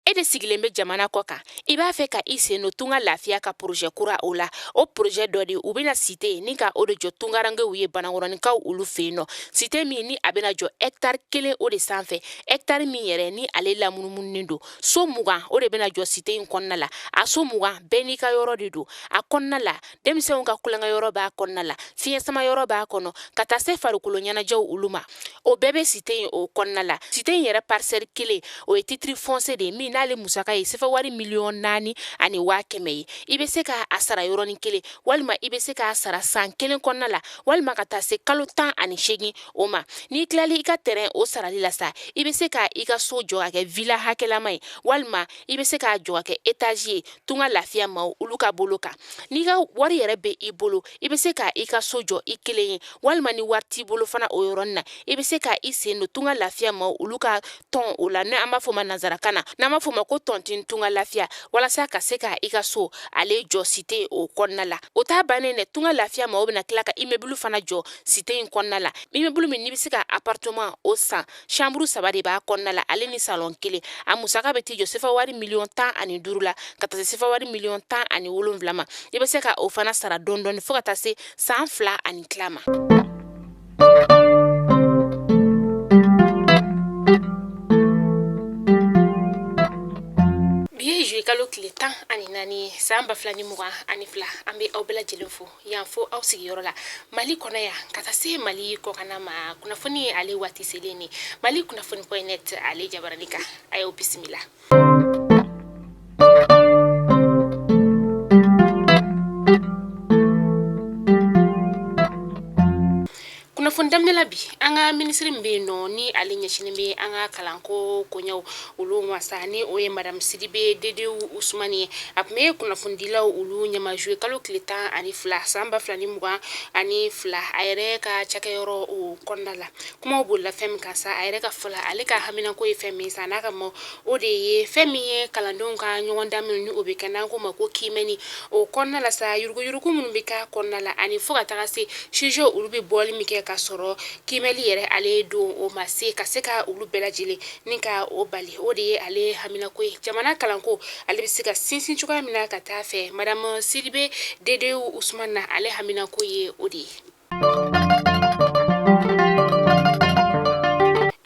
e de sigilen bɛ jamana kɔ kan I b'a fɛ ka I sen no tunga lafiya ka projet kura o la o projet dɔ de u bɛna cité ni ka o de jɔ tungarangew ye banangɔrɔnikaw olu fɛ no cité min ni a bɛna jɔ hectare 1 o de sanfɛ hectare min yɛrɛ ni ale lamunumunnen do so 20 o de bɛna jɔ cité in kɔnɔna la a so 20 bɛɛ n'i ka yɔrɔ de do a kɔnɔna la denmisɛnw ka kulonkɛ yɔrɔ b'a kɔnɔna la fiɲɛ sama yɔrɔ b'a kɔnɔ ka taa se farikolo ɲɛnajɛw olu ma o bɛɛ bɛ cité in o kɔnɔna la cité in yɛrɛ parcelle 1 o ye titre foncier de min n'ale musaka ye sefa wari 4,400,000 ani 100,000 ye I bɛ se ka a sara yɔrɔnin kelen walima I bɛ se ka sara san 1 kɔnɔna la walima ka taa se kalo 18 o ma n'i tilali I ka terrain o sarali la sa I bɛ se ka I ka so jɔ ka kɛ villa hakɛlama ye walima I bɛ se ka jɔ ka kɛ étage ye tunga lafiya ma olu ka bolo kan n'i ka wari yɛrɛ bɛ I bolo I bɛ se ka I ka so jɔ I kelen ye walima ni wari t'i bolo fana o yɔrɔnin na I bɛ se ka I sen no tunga lafiya ma olu ka tɔn o la n'an b'a fɔ ma nanzarakan na n'an b'a fɔ ma ko tɔntin tunga lafiya walasa ka se ka I ka so ale jɔ cité o kɔnɔna la o t'a bannen dɛ tunga lafiya ma o bɛna tila ka immeuble fana jɔ cité in kɔnɔna la immeuble min n'i bɛ se ka appartement o san chambre 3 de b'a kɔnɔna la ale ni salon 1 a musaka bɛ t'i jɔ sefa wari 15,000,000 la ka taa se sefa wari 17,000,000 ma I bɛ se ka o fana sara dɔɔni fo ka taa se san 2 ani tila ma kalo tile 14 san 2022 an bɛ aw bɛɛ lajɛlen fo yan fo aw sigiyɔrɔ la Mali kɔnɔ yan ka taa se Mali kɔkana ma kunnafoni ale waati selen ni Mali kunnafoni.net ale jabarani kan a y'o bisimila kunnafoni damela bi an ka ministre min bɛ no ni ale ɲɛsinin bɛ an ka kalanko koɲɛw olu masa ni o ye madame Sidibe Dedewu Usmani ye a tun bɛ kunnafonidilaw olu ɲɛmajoué kalo tile 12 san 2022 a yɛrɛ ka cakɛyɔrɔ o kɔnɔna la kumaw bolila fɛn min kan sa a yɛrɛ ka fɔla ale ka haminako ye fɛn min sa n'a ka mɔ o de ye fɛn min ye kalandenw ka ɲɔgɔn dan min ni o bɛ kɛ n'an ko ma ko kimɛni o kɔnɔna la sa yuruguyurugu minnu bɛ k'a kɔnɔna la ani fo ka taga se sujet olu bɛ bɔli min kɛ ka sɔrɔ kimɛli yɛrɛ ale don o ma se ka se ka olu bɛɛ lajɛlen ni ka o bali o de ye ale haminako ye jamana kalanko ale bɛ se ka sinsin cogoya min na ka taa fɛ madame Sidibe Dedewu Usmani na ale haminako ye o de ye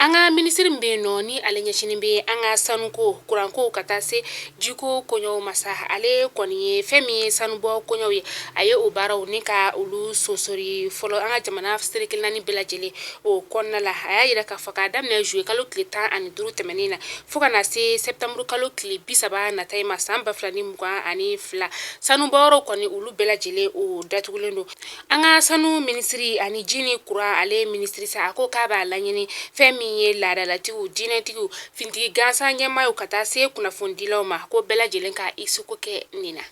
an ka ministre min bɛ no ni ale ɲɛsinin bɛ an ka sanuko kuranko ka taa se jiko koɲɛw ma sa ale kɔni ye fɛn min ye sanubɔ koɲɛw ye a ye o baaraw ni ka olu sosori fɔlɔ an ka jamana serekil 4 bɛɛ lajɛlen o kɔnɔna la a y'a yira k'a fɔ k'a daminɛ juillet kalo tile 15 tɛmɛnen na fo ka na se septembre kalo tile 30 nata ye ma san 2022 sanubɔyɔrɔw kɔni olu bɛɛ lajɛlen o datugulen don an ka sanu ministre ani ji ni kuran ale ministre sa a ko k'a b'a laɲini fɛn min ye laadalatigiw diinɛtigiw fintigi gansan ɲɛmaaw ka taa se kunnafonidilaw ma ko bɛɛ lajɛlen ka I seko kɛ nin na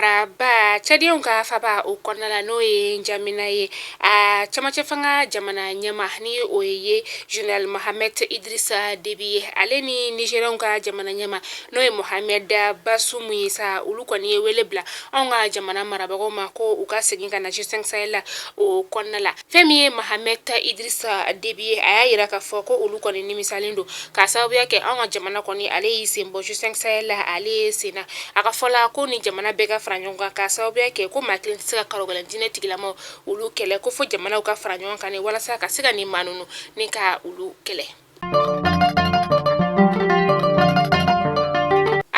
araba cɛdenw ka faba o kɔnɔna la n'o ye Njamina ye a camancɛ fanga jamana ɲɛma ni o ye Général Mohamed Idrissa Déby ye ale ni Nigérienw ka jamana ɲɛma n'o ye Mohamed Bazoum ye sa olu kɔni ye wele bila anw ka jamana marabagaw ma ko u ka segin ka na G5 Sahel la o kɔnɔna la fɛn min ye Mohamed Idrissa Déby ye a y'a yira k'a fɔ ko olu kɔni nimisalen don k'a sababuya kɛ anw ka jamana kɔni ale y'i sen bɔ G5 Sahel la ale senna a ka fɔla ko ni jamana bɛɛ ka fara ɲɔgɔn kan k'a sababuya kɛ ko maa kelen tɛ se ka karogɛlɛn diinɛ tigilamaw olu kɛlɛ ko fo jamanaw ka fara ɲɔgɔn kan walasa ka se ka nin maa ninnu ni ka olu kɛlɛ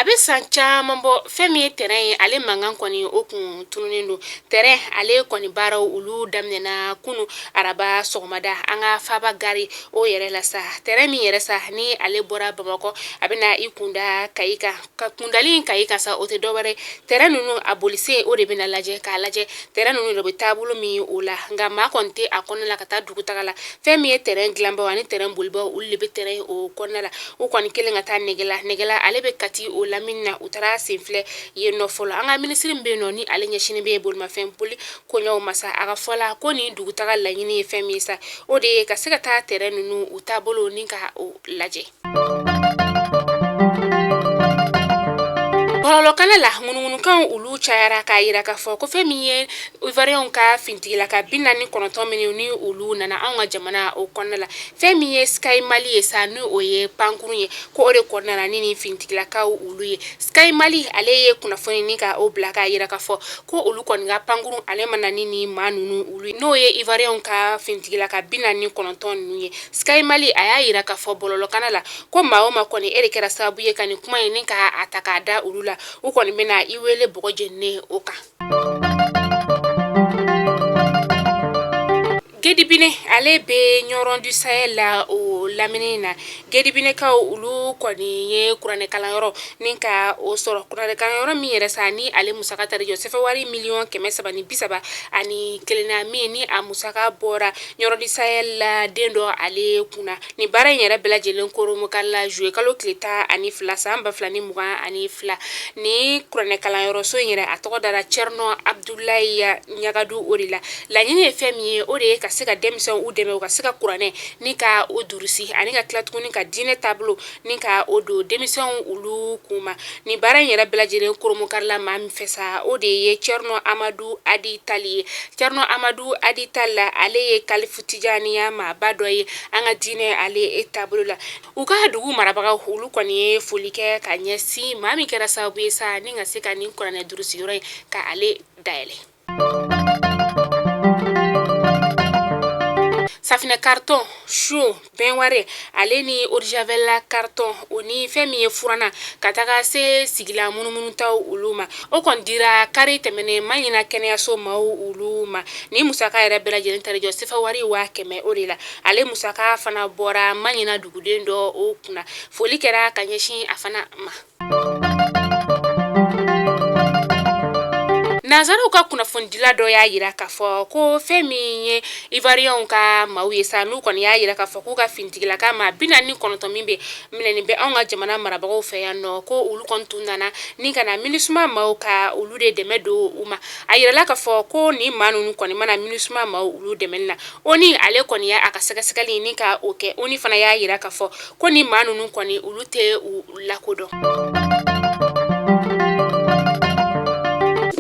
a bɛ san caman bɔ fɛn min ye terrain ye ale mankan kɔni o kun tununnen don terrain ale kɔni baaraw olu daminɛna kunu araba sɔgɔmada an ka faba gari o yɛrɛ la sa terrain min yɛrɛ sa ni ale bɔra Bamakɔ a bɛna I kunda Kayi kan ka kundali Kayi kan sa o tɛ dɔwɛrɛ terrain ninnu a bolisen o de bɛna lajɛ k'a lajɛ terrain ninnu de bɛ taabolo min o la nka maa kɔni tɛ a kɔnɔna la ka taa dugutaga la fɛn min ye terrain dilanbaw ani terrain bolibaw olu de bɛ terrain o kɔnɔna la u kɔni kelen ka taa nɛgɛla ale bɛ kati o lamini na u taara senfilɛ yen nɔ fɔlɔ an ka ministre min bɛ yen nɔ ni ale ɲɛsinin bɛ bolimafɛn boli koɲɛw ma sa a ka fɔla ko nin dugutaga laɲini ye fɛn min ye sa o de ye ka se ka taa terrain ninnu u taabolo ni ka o lajɛ Bololo kana la ngununu kan ulu chayara ka yira ka fɔ ko fɛn min ye Ivoirien ka fintigila ka 49 min ni ulu nana an ka jamana o kɔnɔna la fɛn min ye Sky Mali ye sa ni o ye pankuru ye ko o de kɔnɔna la ni fintigila ka ulu ye Sky Mali ale ye kunnafoni ni ka o bila ka yira ka fɔ ko ulu kɔni ka pankuru ale mana ni ma nunu ulu n'o ye Ivoirien ka fintigila ka 49 nunu ye Sky Mali a y'a yira ka fɔ bololo kana la ko maa o maa kɔni e de kɛra sababu ye ka ni kuma ye ni ka ata ka da ulu la u kɔni bɛna I wele bɔgɔ jɛnne o kan. Gedibine ale be Ɲɔrɔn du Sahel la o lamini na Gedibine ka ulu kɔni ye kuranɛ kalanyɔrɔ ni ka o sɔrɔ kuranɛ kalanyɔrɔ min yɛrɛ sa ni ale musaka tari jɔ sɛfɛwari miliyɔn 330 ani kelena min ni a musaka bɔra Ɲɔrɔn du Sahel la den dɔ ale kunna ni baara in yɛrɛ bɛɛ lajɛlen koromokala juwe kalo tile 12 san 2022 ni kuranɛ kalanyɔrɔso in yɛrɛ a tɔgɔ dara Cerno Abdulaye Ɲagadu o de la laɲini ye fɛn min ye o de ye ka se ka denmisɛnw u dɛmɛ u ka se ka kuranɛ ni ka o durusi ani ka tila tuguni ka diinɛ taabolo ni ka o don denmisɛnw ulu kuma ni baara in yɛrɛ bɛɛ lajɛlen koromokarila maa min fɛ sa o de ye Cerno Amadu Adi Tali ye Cerno Amadu Adi Tali la ale ye kalifu tijaniya maaba dɔ ye an ka diinɛ ale taabolo la u ka dugu marabagaw ulu kɔni ye foli kɛ ka ɲɛsin maa min kɛra sababu ye sa ni ka se ka nin kuranɛ durusi yɔrɔ in ka ale dayɛlɛ. Safinɛ carton chaud benware ale ni Orjavel la carton oni fɛn min ye furana ka taga se sigila munumunutaw ulu ma o kɔni dira kari tɛmɛnen maɲina kɛnɛyaso maaw ulu ma ni musaka yɛrɛ bɛɛ lajɛlen tari jɔ sɛfɛwari 100 o de la ale musaka fana bɔra maɲina duguden dɔ o kunna foli kɛra ka ɲɛsin a fana ma. Nazaraw ka kunnafonidila dɔ y'a yira ka fɔ ko fɛn min ye Ivoirien ka maaw ye sa n'u kɔni y'a yira ka fɔ k'u ka fintigila ka maa 49 min bɛ minɛni bɛ anw ka jamana marabagaw fɛ yan nɔ ko olu kɔni tun nana ni ka na MINUSMA maaw ka olu de dɛmɛ don u ma a yirala ka fɔ ko ni maa ninnu kɔni mana MINUSMA maaw olu dɛmɛli la o ni ale kɔni y'a ka sɛgɛsɛgɛli ni ka o kɛ o ni fana y'a yira ka fɔ ko ni maa ninnu kɔni olu tɛ u lakodɔn.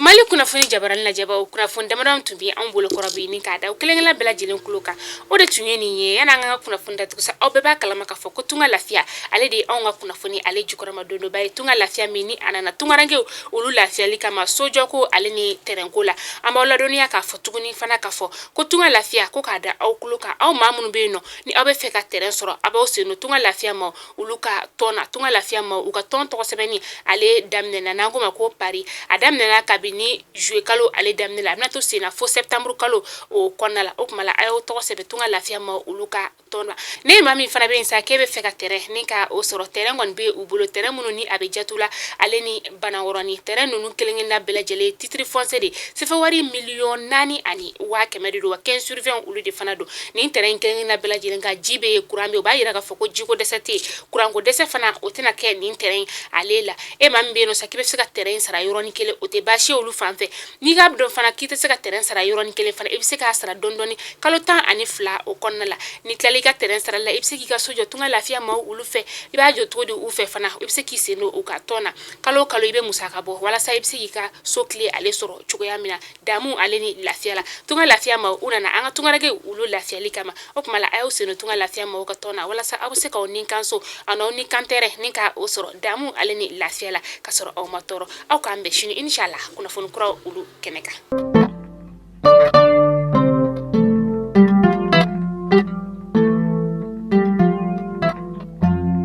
Mali kunnafoni jabarani lajɛbaw kunnafoni damadan tun bɛ anw bolo kɔrɔ bi ni k'a da kelen-kelen bɛɛ lajɛlen kulo kan o de tun ye nin ye yan'an ka kunnafoni datugu sa aw bɛɛ b'a kalama k'a fɔ ko tunga lafiya ale de ye anw ka kunnafoni ale jukɔrɔma don dɔ ba ye tunga lafiya min ni a nana tungarankew olu lafiyali kama sojɔko ale ni tɛrɛnko la an b'aw ladɔnniya k'a fɔ tuguni fana k'a fɔ ko tunga lafiya ko k'a da aw kulo kan aw maa minnu bɛ yen nɔ ni aw bɛ fɛ ka tɛrɛn sɔrɔ aw b'aw sen don tunga lafiya ma olu ka tɔn na tunga lafiya ma u ka tɔn tɔgɔ sɛbɛnni ale daminɛna n'an ko ma ko Paris a daminɛna kabini juillet kalo ale daminɛ la a bɛna to sen na fo septembre kalo o kɔnɔna la o tuma la a y'o tɔgɔ sɛbɛn tunga lafiya ma olu ka tɔn na ne maa min fana bɛ yen sa k'e bɛ fɛ ka tɛrɛn ni ka o sɔrɔ tɛrɛn kɔni bɛ u bolo tɛrɛn minnu ni a bɛ jatu la ale ni Banakɔrɔni tɛrɛn ninnu kelen-kelenna bɛɛ lajɛlen titre foncier de sɛfɛwari miliyɔn 4 ani 100 de don wa 15 sur 20 olu de fana don nin tɛrɛn kelen-kelenna bɛɛ lajɛlen ka ji bɛ yen kuran bɛ yen o b'a yira k'a fɔ ko jiko dɛsɛ tɛ yen kuranko dɛsɛ fana o tɛna kɛ nin tɛrɛn ale la e maa min bɛ yen nɔ sa k'i bɛ se ka tɛrɛn sara yɔrɔnin kelen o tɛ baasi ye olu fan fɛ n'i ka dɔn fana k'i tɛ se ka tɛrɛn sara yɔrɔnin kelen fana i bɛ se k'a sara dɔɔni kalo 12 o kɔnɔna la ni tilali ka tɛrɛn sara la i bɛ se k'i ka so jɔ tunga lafiya ma olu fɛ i b'a jɔ cogo di u fɛ fana i bɛ se k'i sen don u ka tɔn na kalo kalo i bɛ musaka bɔ walasa i bɛ se k'i ka so tile ale sɔrɔ cogoya min na damu ale ni lafiya la tunga lafiya ma u nana an ka tungarage olu lafiyali kama o tuma la a y'aw sen don tunga lafiya ma u ka tɔn na walasa aw bɛ se k'aw ni kan so a n'aw ni kan tɛrɛ ni ka o sɔrɔ damu ale ni lafiya la ka sɔrɔ aw ma tɔɔrɔ aw k'an bɛn sini inshallah kunnafoni kuraw olu kɛnɛ kan.